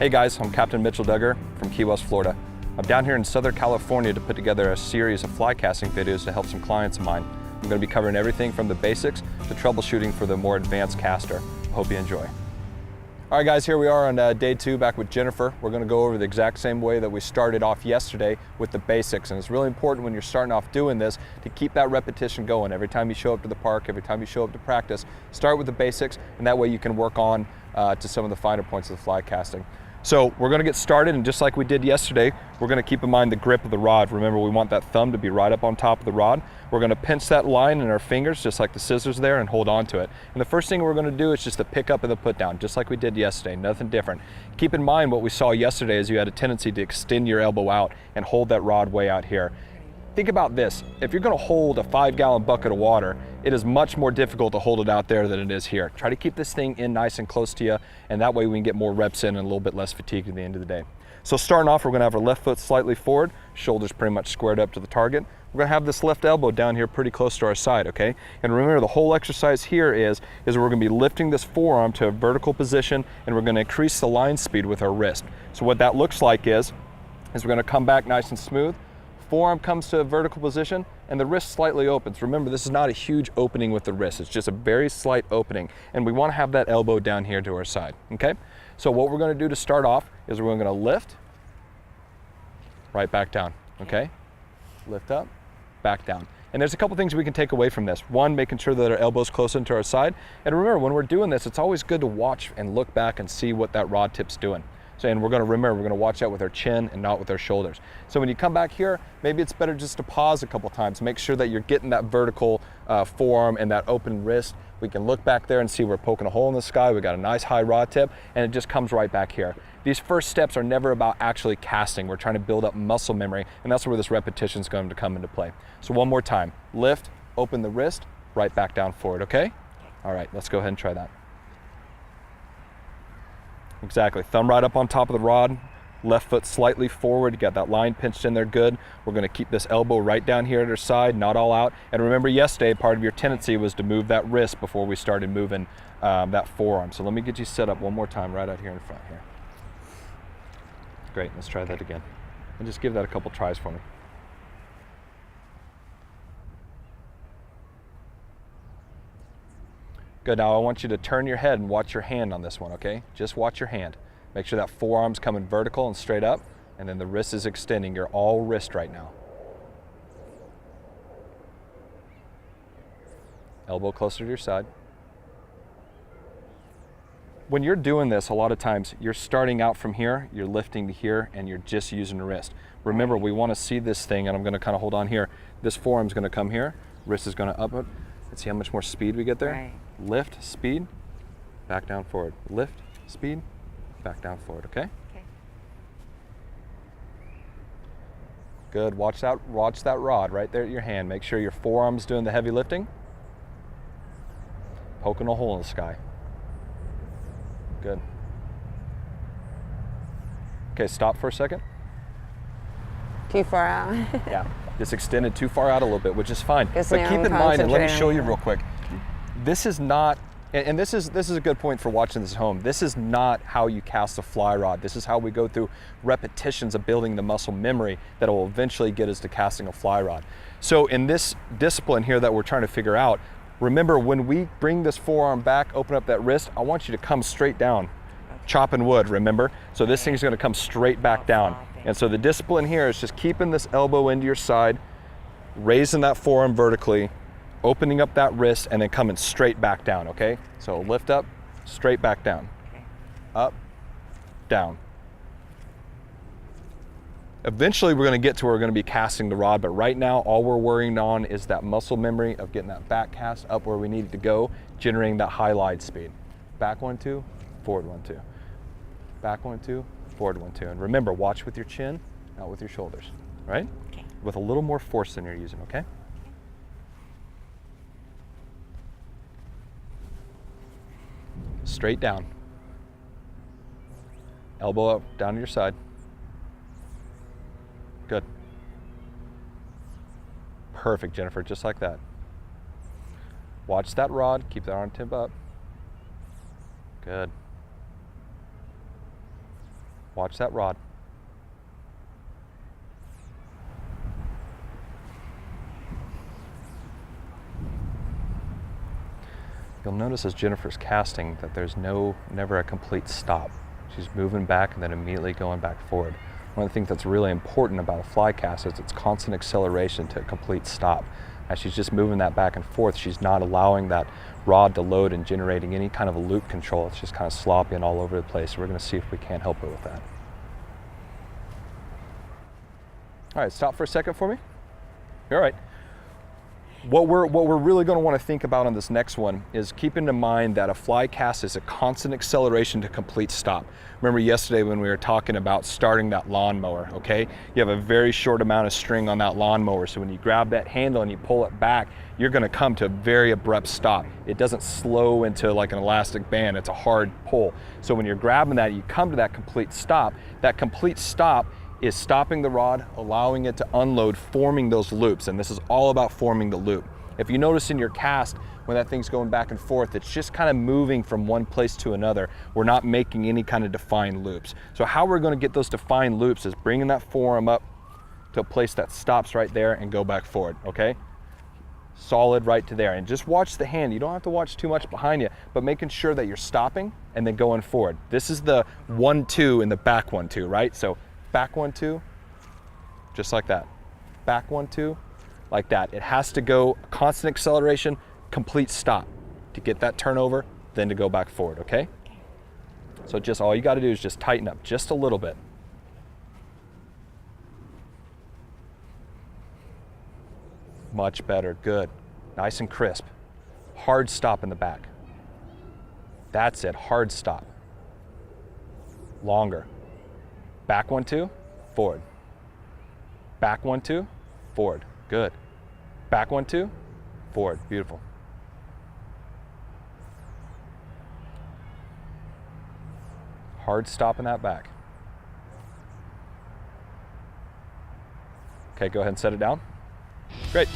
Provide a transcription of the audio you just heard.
Hey guys, I'm Captain Mitchell Duggar from Key West, Florida. I'm down here in Southern California to put together a series of fly casting videos to help some clients of mine. I'm going to be covering everything from the basics to troubleshooting for the more advanced caster. I hope you enjoy. All right guys, here we are on day 2 back with Jennifer. We're going to go over the exact same way that we started off yesterday with the basics. And it's really important when you're starting off doing this to keep that repetition going. Every time you show up to the park, every time you show up to practice, start with the basics, and that way you can work on to some of the finer points of the fly casting. So we're going to get started, and just like we did yesterday, we're going to keep in mind the grip of the rod. Remember, we want that thumb to be right up on top of the rod. We're going to pinch that line in our fingers, just like the scissors there, and hold on to it. And the first thing we're going to do is just the pick up and the put down, just like we did yesterday, nothing different. Keep in mind what we saw yesterday is you had a tendency to extend your elbow out and hold that rod way out here. Think about this, if you're going to hold a 5-gallon bucket of water, it is much more difficult to hold it out there than it is here. Try to keep this thing in nice and close to you, and that way we can get more reps in and a little bit less fatigue at the end of the day. So starting off, we're going to have our left foot slightly forward, shoulders pretty much squared up to the target. We're going to have this left elbow down here pretty close to our side, okay? And remember, the whole exercise here is we're going to be lifting this forearm to a vertical position, and we're going to increase the line speed with our wrist. So what that looks like is we're going to come back nice and smooth. Forearm comes to a vertical position and the wrist slightly opens. Remember, this is not a huge opening with the wrist. It's just a very slight opening. And we want to have that elbow down here to our side, okay? So what we're going to do to start off is we're going to lift, right back down, okay? Lift up, back down. And there's a couple things we can take away from this. One, making sure that our elbow's close into our side. And remember, when we're doing this, it's always good to watch and look back and see what that rod tip's doing. And we're going to watch that with our chin and not with our shoulders. So when you come back here, maybe it's better just to pause a couple times. Make sure that you're getting that vertical forearm and that open wrist. We can look back there and see we're poking a hole in the sky. We got a nice high rod tip, and it just comes right back here. These first steps are never about actually casting. We're trying to build up muscle memory, and that's where this repetition is going to come into play. So one more time, lift, open the wrist, right back down forward, okay? All right, let's go ahead and try that. Exactly, thumb right up on top of the rod, left foot slightly forward, you got that line pinched in there good. We're gonna keep this elbow right down here at our side, not all out. And remember yesterday, part of your tendency was to move that wrist before we started moving that forearm. So let me get you set up one more time right out here in front here. Great, let's try that again. And just give that a couple tries for me. Good, now I want you to turn your head and watch your hand on this one, okay? Just watch your hand. Make sure that forearm's coming vertical and straight up, and then the wrist is extending. You're all wrist right now. Elbow closer to your side. When you're doing this, a lot of times, you're starting out from here, you're lifting to here, and you're just using the wrist. Remember, we want to see this thing, and I'm going to kind of hold on here. This forearm's going to come here, wrist is going to up it. Let's see how much more speed we get there. Right. Lift, speed, back down forward. Lift, speed, back down forward, okay? Okay. Good, watch that rod right there at your hand. Make sure your forearm's doing the heavy lifting. Poking a hole in the sky. Good. Okay, stop for a second. Too far out. Yeah, just extended too far out a little bit, which is fine. But keep in mind, and let me show you real quick, this is not, and this is a good point for watching this at home, this is not how you cast a fly rod. This is how we go through repetitions of building the muscle memory that will eventually get us to casting a fly rod. So in this discipline here that we're trying to figure out, remember when we bring this forearm back, open up that wrist, I want you to come straight down. Chopping wood, remember? So this thing's gonna come straight back down. And so the discipline here is just keeping this elbow into your side, raising that forearm vertically, opening up that wrist, and then coming straight back down, okay? So lift up, straight back down. Okay. Up, down. Eventually we're gonna get to where we're gonna be casting the rod, but right now all we're worrying on is that muscle memory of getting that back cast up where we need it to go, generating that high line speed. Back 1, 2, forward 1, 2. Back 1, 2, forward 1, 2. And remember, watch with your chin, not with your shoulders, right? Okay. With a little more force than you're using, okay? Straight down. Elbow up, down to your side. Good. Perfect, Jennifer, just like that. Watch that rod, keep that arm tip up. Good. Watch that rod. You'll notice as Jennifer's casting that there's never a complete stop. She's moving back and then immediately going back forward. One of the things that's really important about a fly cast is its constant acceleration to a complete stop. As she's just moving that back and forth, she's not allowing that rod to load and generating any kind of a loop control. It's just kind of sloppy and all over the place. So we're going to see if we can't help her with that. All right, stop for a second for me. All right. What we're really going to want to think about on this next one is keeping in mind that a fly cast is a constant acceleration to complete stop. Remember yesterday when we were talking about starting that lawnmower, okay? You have a very short amount of string on that lawnmower, so when you grab that handle and you pull it back, you're going to come to a very abrupt stop. It doesn't slow into like an elastic band, it's a hard pull. So when you're grabbing that, you come to that complete stop. That complete stop is stopping the rod, allowing it to unload, forming those loops, and this is all about forming the loop. If you notice in your cast, when that thing's going back and forth, it's just kind of moving from one place to another. We're not making any kind of defined loops. So how we're going to get those defined loops is bringing that forearm up to a place that stops right there and go back forward, okay? Solid right to there, and just watch the hand. You don't have to watch too much behind you, but making sure that you're stopping and then going forward. This is the 1-2 in the back 1-2, right? So back 1-2, just like that. Back 1-2, like that. It has to go constant acceleration, complete stop to get that turnover, then to go back forward, okay? So just all you got to do is just tighten up just a little bit. Much better, good. Nice and crisp. Hard stop in the back. That's it, hard stop. Longer. Back 1-2, forward. Back 1-2, forward. Good. Back 1-2, forward. Beautiful. Hard stop in that back. Okay, go ahead and set it down. Great.